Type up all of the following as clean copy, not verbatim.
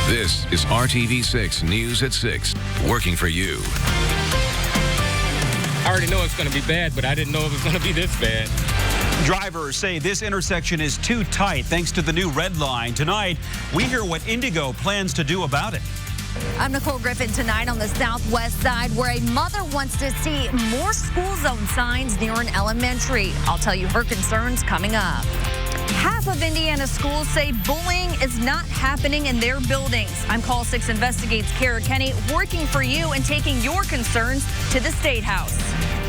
This is RTV6 News at 6, working for you. I already know it's going to be bad, but I didn't know it was going to be this bad. Drivers say this intersection is too tight thanks to the new red line. Tonight, we hear what Indigo plans to do about it. I'm Nicole Griffin tonight on the southwest side where a mother wants to see more school zone signs near an elementary. I'll tell you her concerns coming up. Half of Indiana schools say bullying is not happening in their buildings. I'm Call 6 Investigates Kara Kenny, working for you and taking your concerns to the State House.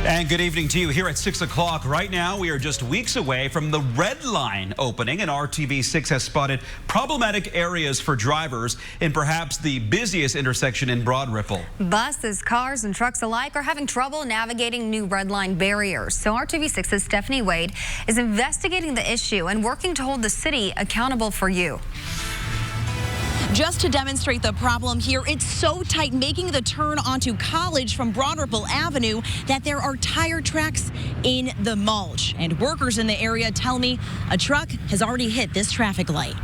And good evening to you here at 6 o'clock. Right now, we are just weeks away from the red line opening, and RTV6 has spotted problematic areas for drivers in perhaps the busiest intersection in Broad Ripple. Buses, cars, and trucks alike are having trouble navigating new red line barriers. So RTV6's Stephanie Wade is investigating the issue and working to hold the city accountable for you. Just to demonstrate the problem here, it's so tight making the turn onto College from Broad Ripple Avenue that there are tire tracks in the mulch. And workers in the area tell me a truck has already hit this traffic light.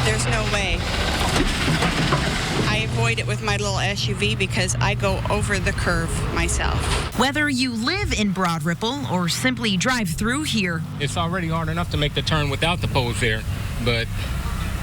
There's no way. I avoid it with my little SUV because I go over the curve myself. Whether you live in Broad Ripple or simply drive through here, It's already hard enough to make the turn without the poles there, but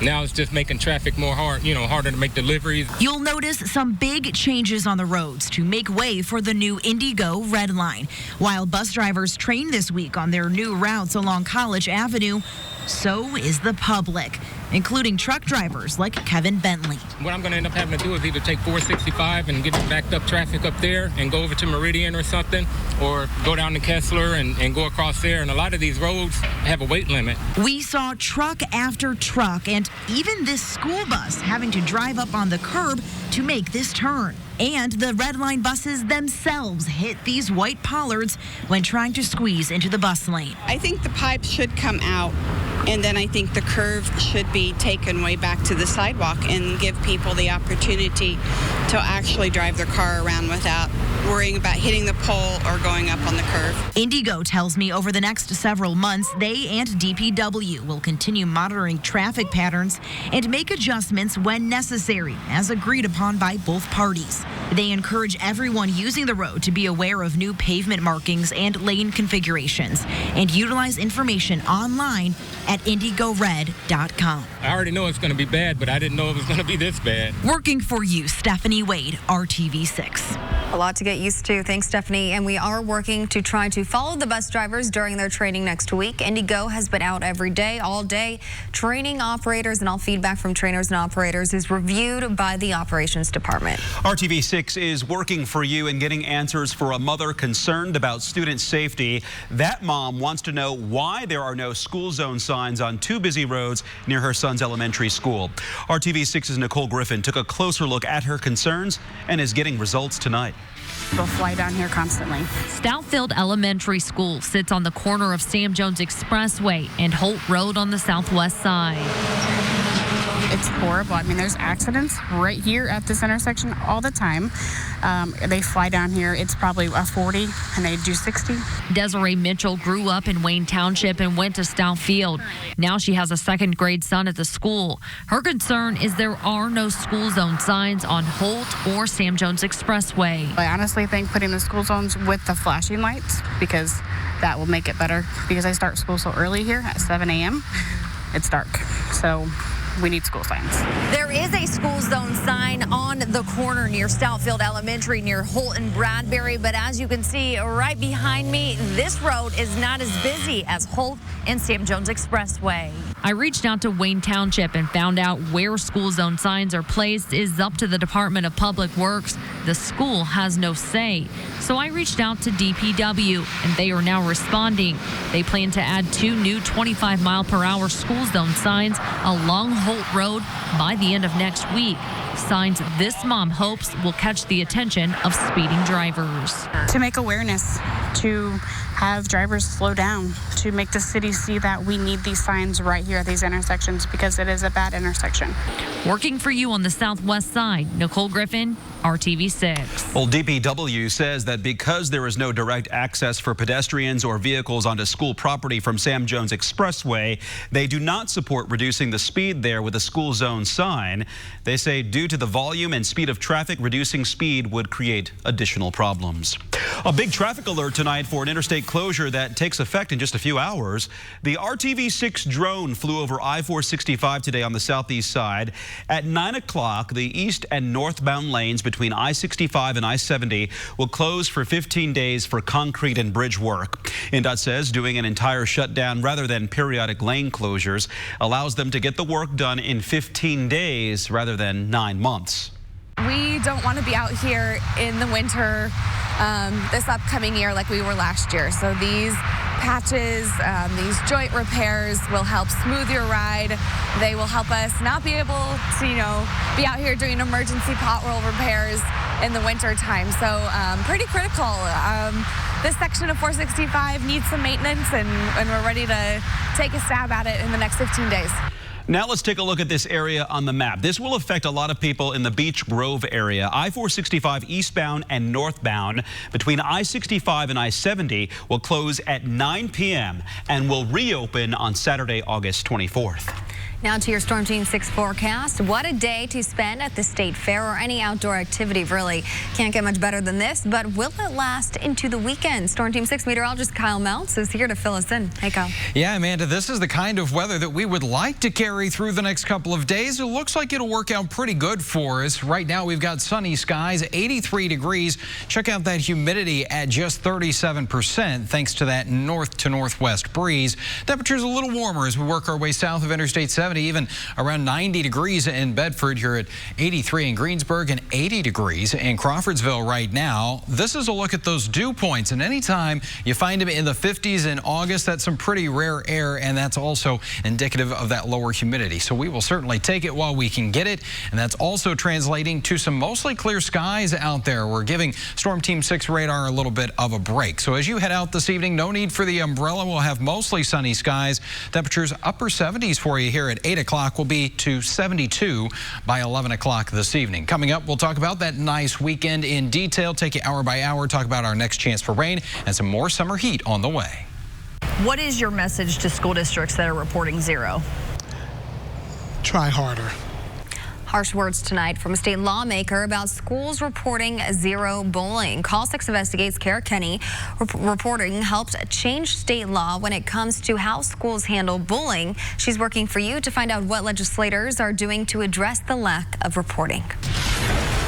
now it's just making traffic more harder to make deliveries. you'll notice some big changes on the roads to make way for the new Indigo red line. While bus drivers train this week on their new routes along College Avenue, so is the public, including truck drivers like Kevin Bentley. What I'm going to end up having to do is either take 465 and get backed up traffic up there and go over to Meridian or something, or go down to Kessler and go across there. And a lot of these roads have a weight limit. We saw truck after truck and even this school bus having to drive up on the curb to make this turn. And the red line buses themselves hit these white pollards when trying to squeeze into the bus lane. I think the pipes should come out, and then I think the curve should be taken way back to the sidewalk and give people the opportunity to actually drive their car around without worrying about hitting the pole or going up on the curve. Indigo tells me over the next several months, they and DPW will continue monitoring traffic patterns and make adjustments when necessary, as agreed upon by both parties. They encourage everyone using the road to be aware of new pavement markings and lane configurations and utilize information online at indigored.com. I already know it's going to be bad, but I didn't know it was going to be this bad. Working for you, Stephanie Wade, RTV6. A lot to get used to. Thanks, Stephanie. And we are working to try to follow the bus drivers during their training next week. Indigo has been out every day, all day, training operators, and all feedback from trainers and operators is reviewed by the operations department. RTV6 is working for you and getting answers for a mother concerned about student safety. That mom wants to know why there are no school zone signs on two busy roads near her son's elementary school. RTV6's Nicole Griffin took a closer look at her concerns and is getting results tonight. They'll fly down here constantly. Stoutfield Elementary School sits on the corner of Sam Jones Expressway and Holt Road on the southwest side. It's horrible. I mean, there's accidents right here at this intersection all the time. They fly down here. It's probably a 40 and they do 60. Desiree Mitchell grew up in Wayne Township and went to Stoutfield. Now she has a second grade son at the school. Her concern is there are no school zone signs on Holt or Sam Jones Expressway. I honestly think putting the school zones with the flashing lights, because that will make it better, because I start school so early here at 7 a.m. It's dark. So we need school signs. There is a school zone sign on the corner near Stoutfield Elementary near Holt and Bradbury, but as you can see right behind me, this road is not as busy as Holt and Sam Jones Expressway. I reached out to Wayne Township and found out where school zone signs are placed is up to the Department of Public Works. The school has no say. So I reached out to DPW, and they are now responding. They plan to add 2 new 25-mile-per-hour school zone signs along Holt Road by the end of next week. Signs this mom hopes will catch the attention of speeding drivers. To make awareness, to have drivers slow down, to make the city see that we need these signs right here at these intersections because it is a bad intersection. Working for you on the southwest side, Nicole Griffin, RTV6. Well, DPW says that because there is no direct access for pedestrians or vehicles onto school property from Sam Jones Expressway, they do not support reducing the speed there with a school zone sign. They say due to the volume and speed of traffic, reducing speed would create additional problems. A big traffic alert tonight for an interstate closure that takes effect in just a few hours. The RTV6 drone flew over I465 today on the southeast side. At 9 o'clock, the east and northbound lanes between I-65 and I-70 will close for 15 days for concrete and bridge work. INDOT says doing an entire shutdown rather than periodic lane closures allows them to get the work done in 15 days rather than 9 months. We don't want to be out here in the winter this upcoming year like we were last year. So these patches, these joint repairs will help smooth your ride. They will help us not be able to, be out here doing emergency pothole repairs in the winter time. So pretty critical. This section of 465 needs some maintenance, and we're ready to take a stab at it in the next 15 days. Now let's take a look at this area on the map. This will affect a lot of people in the Beach Grove area. I-465 eastbound and northbound between I-65 and I-70 will close at 9 p.m. and will reopen on Saturday, August 24th. Now to your Storm Team 6 forecast. What a day to spend at the State Fair or any outdoor activity. Really can't get much better than this, but will it last into the weekend? Storm Team 6 meteorologist Kyle Meltz is here to fill us in. Hey, Kyle. Yeah, Amanda, this is the kind of weather that we would like to carry through the next couple of days. It looks like it'll work out pretty good for us. Right now, we've got sunny skies, 83 degrees. Check out that humidity at just 37% thanks to that north to northwest breeze. Temperatures a little warmer as we work our way south of Interstate 70. Even around 90 degrees in Bedford. You're at 83 in Greensburg and 80 degrees in Crawfordsville right now. This is a look at those dew points, and anytime you find them in the 50s in August, that's some pretty rare air, and that's also indicative of that lower humidity. So we will certainly take it while we can get it, and that's also translating to some mostly clear skies out there. We're giving Storm Team 6 radar a little bit of a break. So as you head out this evening, no need for the umbrella. We'll have mostly sunny skies. Temperatures upper 70s for you here at 8 o'clock will be to 72 by 11 o'clock this evening. Coming up, we'll talk about that nice weekend in detail, take it hour by hour, talk about our next chance for rain and some more summer heat on the way. What is your message to school districts that are reporting zero? Try harder. Harsh words tonight from a state lawmaker about schools reporting zero bullying. Call 6 investigates. Kara Kenny reporting helped change state law when it comes to how schools handle bullying. She's working for you to find out what legislators are doing to address the lack of reporting.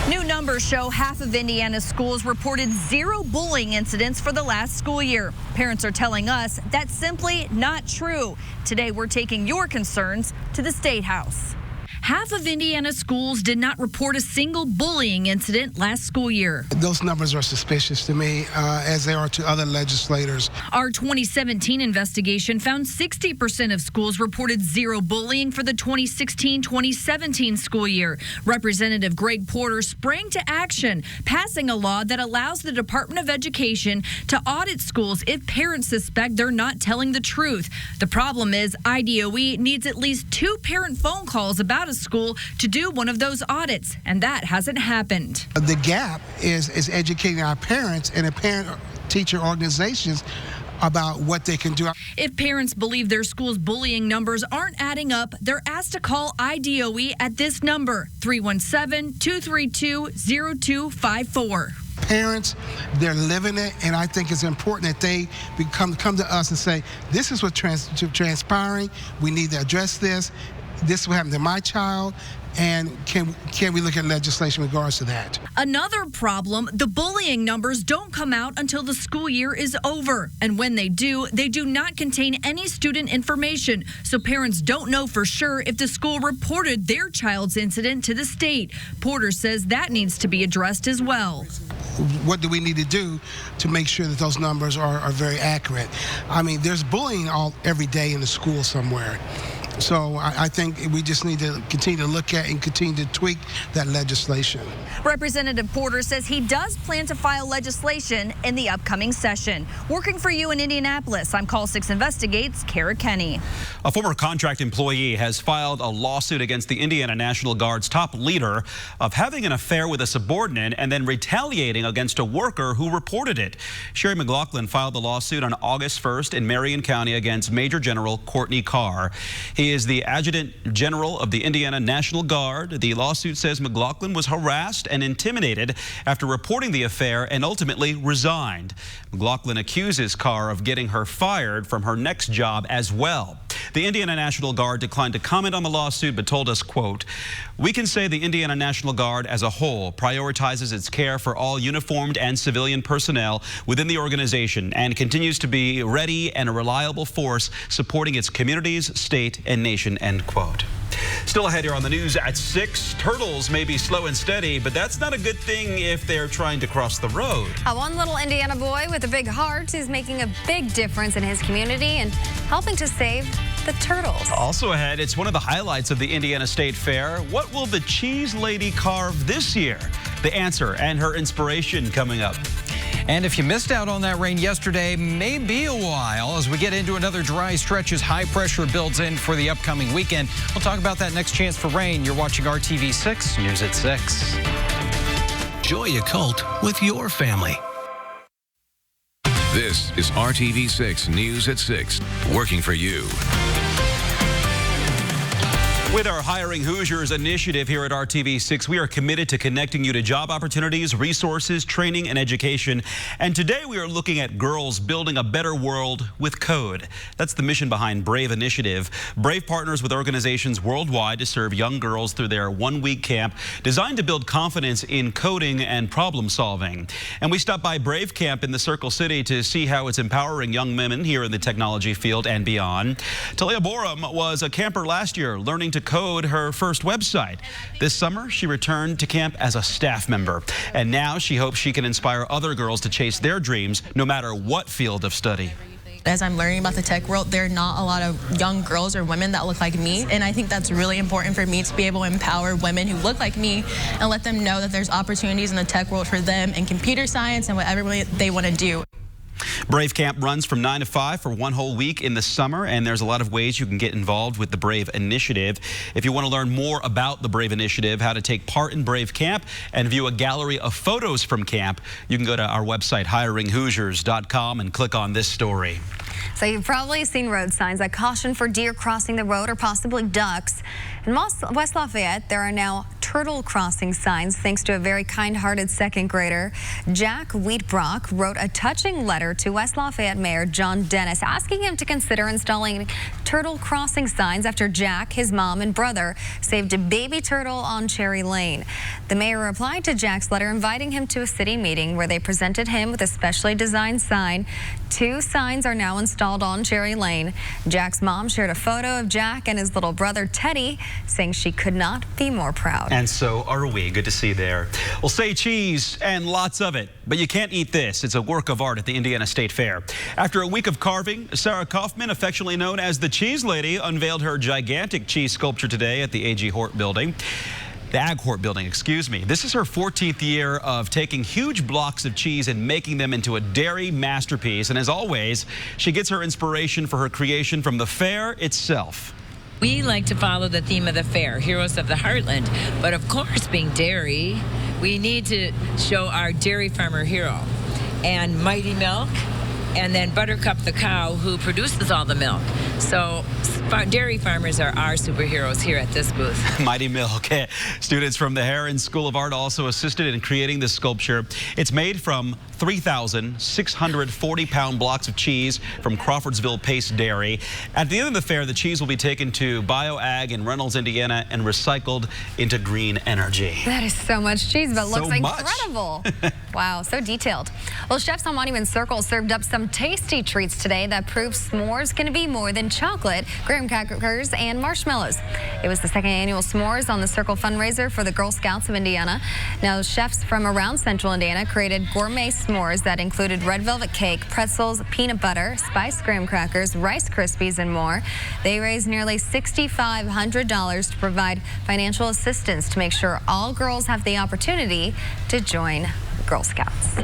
New numbers show half of Indiana's schools reported zero bullying incidents for the last school year. Parents are telling us that's simply not true. Today, we're taking your concerns to the State House. Half of Indiana schools did not report a single bullying incident last school year. Those numbers are suspicious to me, as they are to other legislators. Our 2017 investigation found 60% of schools reported zero bullying for the 2016-2017 school year. Representative Greg Porter sprang to action, passing a law that allows the Department of Education to audit schools if parents suspect they're not telling the truth. The problem is IDOE needs at least 2 parent phone calls about a school to do one of those audits, and that hasn't happened. The gap is educating our parents and the parent-teacher organizations about what they can do. If parents believe their school's bullying numbers aren't adding up, they're asked to call IDOE at this number, 317-232-0254. Parents, they're living it, and I think it's important that they come to us and say, this is what's transpiring. We need to address this. This is what happened to my child, and can we look at legislation in regards to that? Another problem, the bullying numbers don't come out until the school year is over. And when they do not contain any student information. So parents don't know for sure if the school reported their child's incident to the state. Porter says that needs to be addressed as well. What do we need to do to make sure that those numbers are very accurate? I mean, there's bullying every day in the school somewhere. So I think we just need to continue to look at and continue to tweak that legislation. Representative Porter says he does plan to file legislation in the upcoming session. Working for you in Indianapolis, I'm Call 6 Investigates' Kara Kenny. A former contract employee has filed a lawsuit against the Indiana National Guard's top leader of having an affair with a subordinate and then retaliating against a worker who reported it. Sherry McLaughlin filed the lawsuit on August 1st in Marion County against Major General Courtney Carr. He is the Adjutant General of the Indiana National Guard. The lawsuit says McLaughlin was harassed and intimidated after reporting the affair and ultimately resigned. McLaughlin accuses Carr of getting her fired from her next job as well. The Indiana National Guard declined to comment on the lawsuit but told us, quote, "We can say the Indiana National Guard as a whole prioritizes its care for all uniformed and civilian personnel within the organization and continues to be ready and a reliable force supporting its communities, state, and nation," end quote. Still ahead here on the news at 6, turtles may be slow and steady, but that's not a good thing if they're trying to cross the road. One little Indiana boy with a big heart is making a big difference in his community and helping to save the turtles. Also ahead, it's one of the highlights of the Indiana State Fair. What will the cheese lady carve this year? The answer and her inspiration coming up. And if you missed out on that rain yesterday, may be a while as we get into another dry stretch as high pressure builds in for the upcoming weekend. We'll talk about that next chance for rain. You're watching RTV6 News at 6. Enjoy a cult with your family. This is RTV6 News at 6, working for you. With our Hiring Hoosiers initiative here at RTV6, we are committed to connecting you to job opportunities, resources, training, and education. And today we are looking at girls building a better world with code. That's the mission behind Brave Initiative. Brave partners with organizations worldwide to serve young girls through their one-week camp designed to build confidence in coding and problem solving. And we stopped by Brave Camp in the Circle City to see how it's empowering young women here in the technology field and beyond. Talia Borum was a camper last year learning to code her first website. This summer, she returned to camp as a staff member. And now she hopes she can inspire other girls to chase their dreams no matter what field of study. As I'm learning about the tech world, there are not a lot of young girls or women that look like me. And I think that's really important for me to be able to empower women who look like me and let them know that there's opportunities in the tech world for them in computer science and whatever they want to do. Brave Camp runs from 9 to 5 for one whole week in the summer, and there's a lot of ways you can get involved with the Brave Initiative. If you want to learn more about the Brave Initiative, how to take part in Brave Camp, and view a gallery of photos from camp, you can go to our website, hiringhoosiers.com, and click on this story. So you've probably seen road signs that caution for deer crossing the road or possibly ducks. In West Lafayette, there are now turtle crossing signs thanks to a very kind-hearted second grader. Jack Wheatbrock wrote a touching letter to West Lafayette Mayor John Dennis asking him to consider installing turtle crossing signs after Jack, his mom, and brother saved a baby turtle on Cherry Lane. The mayor replied to Jack's letter inviting him to a city meeting where they presented him with a specially designed sign. 2 signs are now installed on Cherry Lane. Jack's mom shared a photo of Jack and his little brother Teddy, saying she could not be more proud. And so are we. Good to see you there. Well, say cheese and lots of it, but you can't eat this. It's a work of art at the Indiana State Fair. After a week of carving, Sarah Kaufman, affectionately known as the Cheese Lady, unveiled her gigantic cheese sculpture today at the A.G. Hort Building. The Ag Hort Building, excuse me. This is her 14th year of taking huge blocks of cheese and making them into a dairy masterpiece. And as always, she gets her inspiration for her creation from the fair itself. We like to follow the theme of the fair, Heroes of the Heartland. But of course, being dairy, we need to show our dairy farmer hero. And Mighty Milk, and then Buttercup the cow who produces all the milk. So dairy farmers are our superheroes here at this booth. Mighty Milk. Students from the Heron School of Art also assisted in creating this sculpture. It's made from 3,640-pound blocks of cheese from Crawfordsville Pace Dairy. At the end of the fair, the cheese will be taken to BioAg in Reynolds, Indiana, and recycled into green energy. That is so much cheese, but So looks much. incredible. Wow, so detailed. Well, chefs on Monument Circle served up some tasty treats today that prove s'mores can be more than chocolate, graham crackers, and marshmallows. It was the second annual S'mores on the Circle fundraiser for the Girl Scouts of Indiana. Now, chefs from around Central Indiana created gourmet s'mores that included red velvet cake, pretzels, peanut butter, spiced graham crackers, Rice Krispies, and more. They raised nearly $6,500 to provide financial assistance to make sure all girls have the opportunity to join Girl Scouts.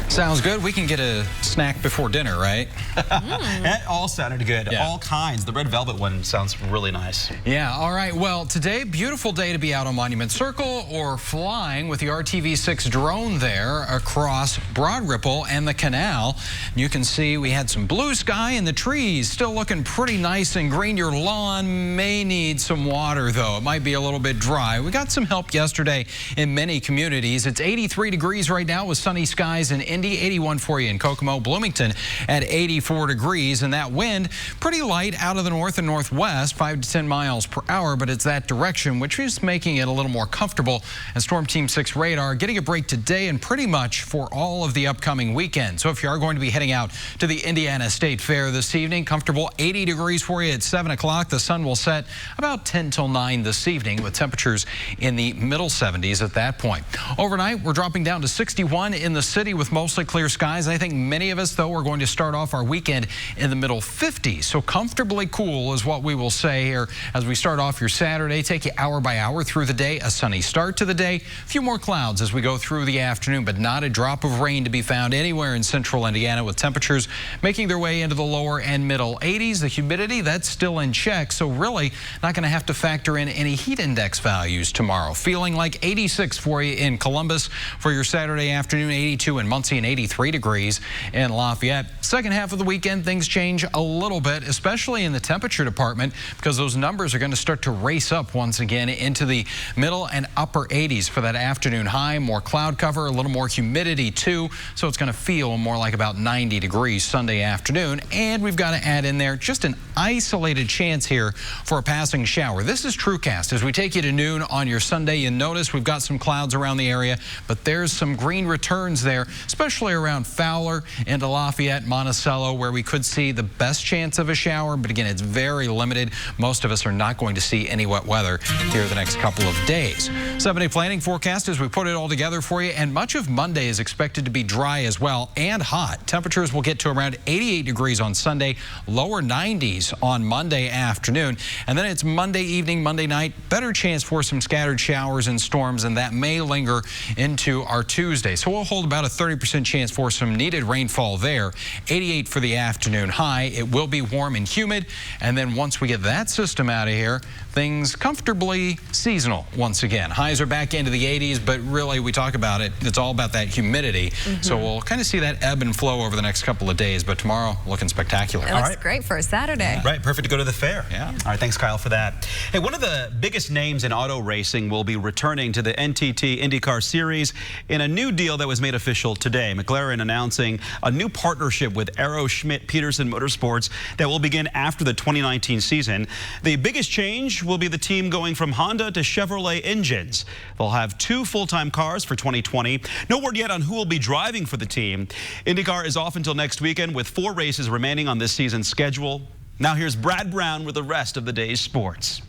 Sounds good. We can get a snack before dinner, right? That all sounded good. Yeah. All kinds. The red velvet one sounds really nice. Yeah, all right. Well, today, beautiful day to be out on Monument Circle or flying with the RTV6 drone there across Broad Ripple and the canal. You can see we had some blue sky and the trees still looking pretty nice and green. Your lawn may need some water, though. It might be a little bit dry. We got some help yesterday in many communities. It's 83 degrees right now with sunny skies in Indy, 81 for you in Kokomo, Bloomington at 84 degrees, and that wind pretty light out of the north and northwest, 5 to 10 miles per hour, but it's that direction, which is making it a little more comfortable. And Storm Team 6 radar getting a break today and pretty much for all of the upcoming weekend. So if you are going to be heading out to the Indiana State Fair this evening, comfortable 80 degrees for you at 7 o'clock. The sun will set about 10 till 9 this evening with temperatures in the middle 70s at that point. Overnight, we're dropping down to 61 in the city with mostly clear skies. I think many of us, though, are going to start off our weekend in the middle 50s. So comfortably cool is what we will say here as we start off your Saturday. Take you hour by hour through the day. A sunny start to the day. A few more clouds as we go through the afternoon, but not a drop of rain to be found anywhere in central Indiana, with temperatures making their way into the lower and middle 80s. The humidity, that's still in check. So really not going to have to factor in any heat index values tomorrow. Feeling like 86 for you in Columbus for your Saturday afternoon, 82 in Muncie, and 83 degrees in Lafayette. Second half of the weekend, things change a little bit, especially in the temperature department, because those numbers are going to start to race up once again into the middle and upper 80s for that afternoon high. More cloud cover, a little more humidity too, so it's going to feel more like about 90 degrees Sunday afternoon. And we've got to add in there just an isolated chance here for a passing shower. This is TrueCast. As we take you to noon on your Sunday, you notice we've got some clouds around the area, but there's some green returns there, especially around Fowler into Lafayette, Monticello, where we could see the best chance of a shower. But again, it's very limited. Most of us are not going to see any wet weather here the next couple of days. 7-day planning forecast as we put it all together for you, and much of Monday is expected to be dry as well and hot. Temperatures will get to around 88 degrees on Sunday, lower 90s on Monday afternoon, and then it's Monday evening, Monday night, better chance for some scattered showers and storms, and that may linger into our Tuesday. So we'll hold about a 30% chance for some needed rainfall there. 88 for the afternoon high. It will be warm and humid, and then once we get that system out of here, things comfortably seasonal once again. Highs are back into the 80s, but really we talk about it, it's all about that humidity. So we'll kind of see that ebb and flow over the next couple of days, but tomorrow looking spectacular. It looks great for a Saturday. Yeah. Right, perfect to go to the fair. Yeah. All right, thanks Kyle for that. Hey, one of the biggest names in auto racing will be returning to the NTT IndyCar Series in a new deal that was made official today. McLaren announcing a new partnership with Aero Schmidt Peterson Motorsports that will begin after the 2019 season. The biggest change will be the team going from Honda to Chevrolet engines. They'll have 2 full-time cars for 2020. No word yet on who will be driving for the team. IndyCar is off until next weekend with 4 races remaining on this season's schedule. Now here's Brad Brown with the rest of the day's sports.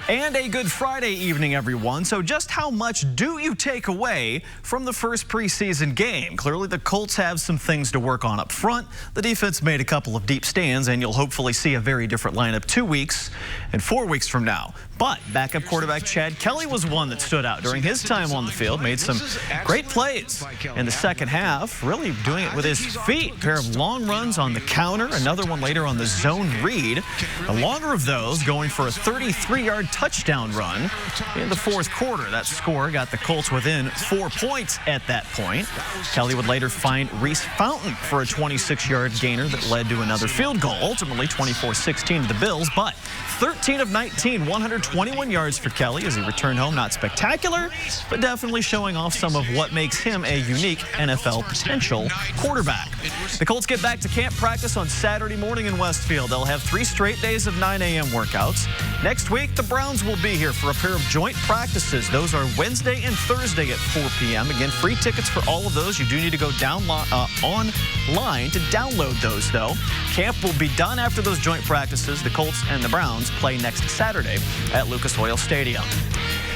And a good Friday evening, everyone. So just how much do you take away from the first preseason game? Clearly, the Colts have some things to work on up front. The defense made a couple of deep stands, and you'll hopefully see a very different lineup 2 weeks and 4 weeks from now. But backup quarterback Chad Kelly was one that stood out during his time on the field, made some great plays in the second half, really doing it with his feet. A pair of long runs on the counter, another one later on the zone read. The longer of those going for a 33-yard touchdown run in the fourth quarter. That score got the Colts within 4 points at that point. Kelly would later find Reese Fountain for a 26-yard gainer that led to another field goal, ultimately 24-16 to the Bills, but 13 of 19, 120 21 yards for Kelly as he returned home. Not spectacular, but definitely showing off some of what makes him a unique NFL potential quarterback. The Colts get back to camp practice on Saturday morning in Westfield. They'll have 3 straight days of 9 a.m. workouts. Next week, the Browns will be here for a pair of joint practices. Those are Wednesday and Thursday at 4 p.m. Again, free tickets for all of those. You do need to go online to download those, though. Camp will be done after those joint practices. The Colts and the Browns play next Saturday at Lucas Oil Stadium.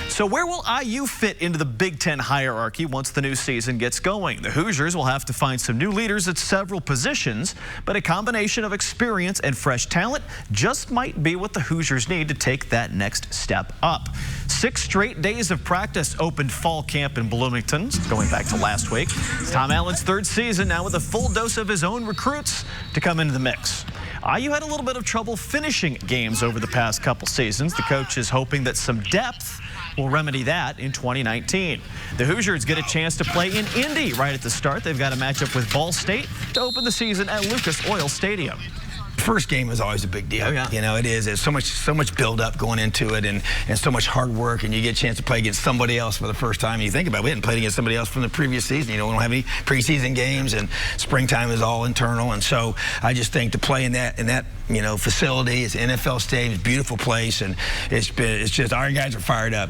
So where will IU fit into the Big Ten hierarchy once the new season gets going? The Hoosiers will have to find some new leaders at several positions, but a combination of experience and fresh talent just might be what the Hoosiers need to take that next step up. 6 straight days of practice opened fall camp in Bloomington, going back to last week. It's Tom Allen's 3rd season now with a full dose of his own recruits to come into the mix. IU had a little bit of trouble finishing games over the past couple seasons. The coach is hoping that some depth will remedy that in 2019. The Hoosiers get a chance to play in Indy right at the start. They've got a matchup with Ball State to open the season at Lucas Oil Stadium. First game is always a big deal. Oh, yeah. You know, it is. There's so much build up going into it and so much hard work, and you get a chance to play against somebody else for the first time. You think about it, we hadn't played against somebody else from the previous season. You know, we don't have any preseason games, and springtime is all internal. And so I just think to play in that you know, facility, it's NFL Stadium, it's a beautiful place, and it's just our guys are fired up.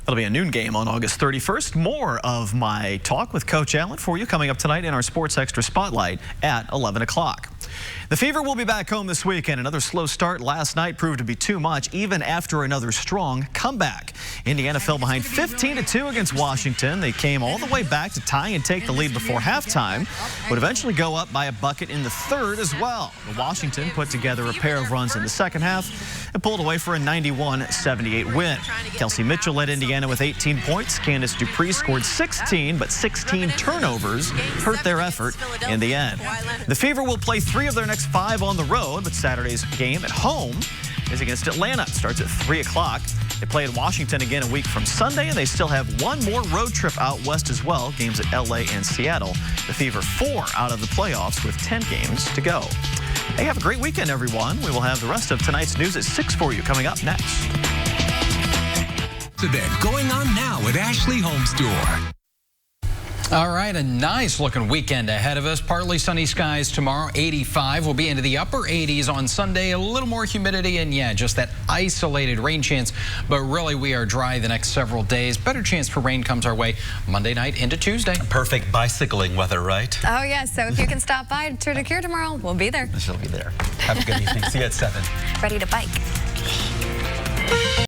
That'll be a noon game on August 31st. More of my talk with Coach Allen for you coming up tonight in our Sports Extra Spotlight at 11 o'clock. The Fever will be back home this weekend. Another slow start last night proved to be too much, even after another strong comeback. Indiana fell behind 15-2 against Washington. They came all the way back to tie and take the lead before halftime, would eventually go up by a bucket in the 3rd as well. Washington put together a pair of runs in the 2nd half and pulled away for a 91-78 win. Kelsey Mitchell led Indiana with 18 points. Candace Dupree scored 16, but 16 turnovers hurt their effort in the end. The Fever will play 3 of their next 5 on the road, but Saturday's game at home is against Atlanta. It starts at 3 o'clock. They play at Washington again a week from Sunday, and they still have 1 more road trip out west as well, games at LA and Seattle. The Fever 4 out of the playoffs with 10 games to go. Hey, have a great weekend, everyone. We will have the rest of tonight's news at 6 for you coming up next. Event going on now at Ashley Home Store. All right, a nice looking weekend ahead of us. Partly sunny skies tomorrow, 85. We'll be into the upper 80s on Sunday. A little more humidity and, yeah, just that isolated rain chance. But really, we are dry the next several days. Better chance for rain comes our way Monday night into Tuesday. Perfect bicycling weather, right? Oh, yeah. So if you can stop by Tour de Cure tomorrow, we'll be there. She'll be there. Have a good evening. See you at 7. Ready to bike.